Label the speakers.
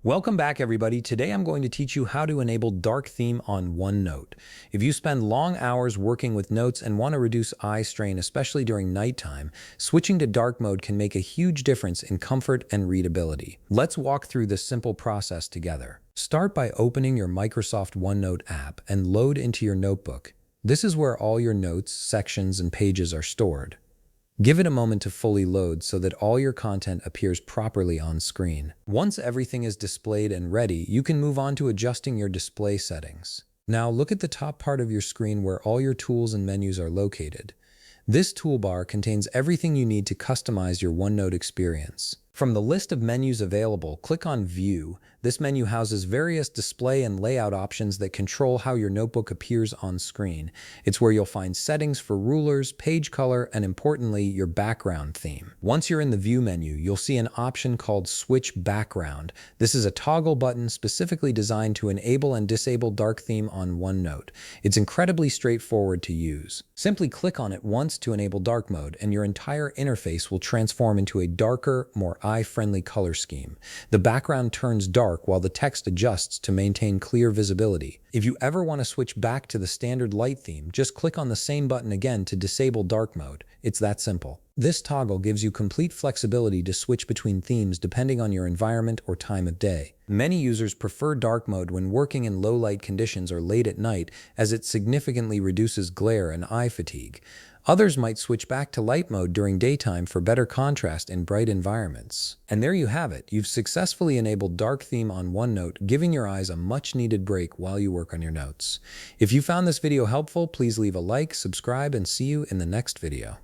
Speaker 1: Welcome back, everybody. Today I'm going to teach you how to enable dark theme on OneNote. If you spend long hours working with notes and want to reduce eye strain, especially during nighttime, switching to dark mode can make a huge difference in comfort and readability. Let's walk through this simple process together. Start by opening your Microsoft OneNote app and load into your notebook. This is where all your notes, sections, and pages are stored. Give it a moment to fully load so that all your content appears properly on screen. Once everything is displayed and ready, you can move on to adjusting your display settings. Now look at the top part of your screen where all your tools and menus are located. This toolbar contains everything you need to customize your OneNote experience. From the list of menus available, click on View. This menu houses various display and layout options that control how your notebook appears on screen. It's where you'll find settings for rulers, page color, and importantly, your background theme. Once you're in the View menu, you'll see an option called Switch Background. This is a toggle button specifically designed to enable and disable dark theme on OneNote. It's incredibly straightforward to use. Simply click on it once to enable dark mode, and your entire interface will transform into a darker, more eye-friendly color scheme. The background turns dark while the text adjusts to maintain clear visibility. If you ever want to switch back to the standard light theme, just click on the same button again to disable dark mode. It's that simple. This toggle gives you complete flexibility to switch between themes depending on your environment or time of day. Many users prefer dark mode when working in low light conditions or late at night, as it significantly reduces glare and eye fatigue. Others might switch back to light mode during daytime for better contrast in bright environments. And there you have it. You've successfully enabled dark theme on OneNote, giving your eyes a much-needed break while you work on your notes. If you found this video helpful, please leave a like, subscribe, and see you in the next video.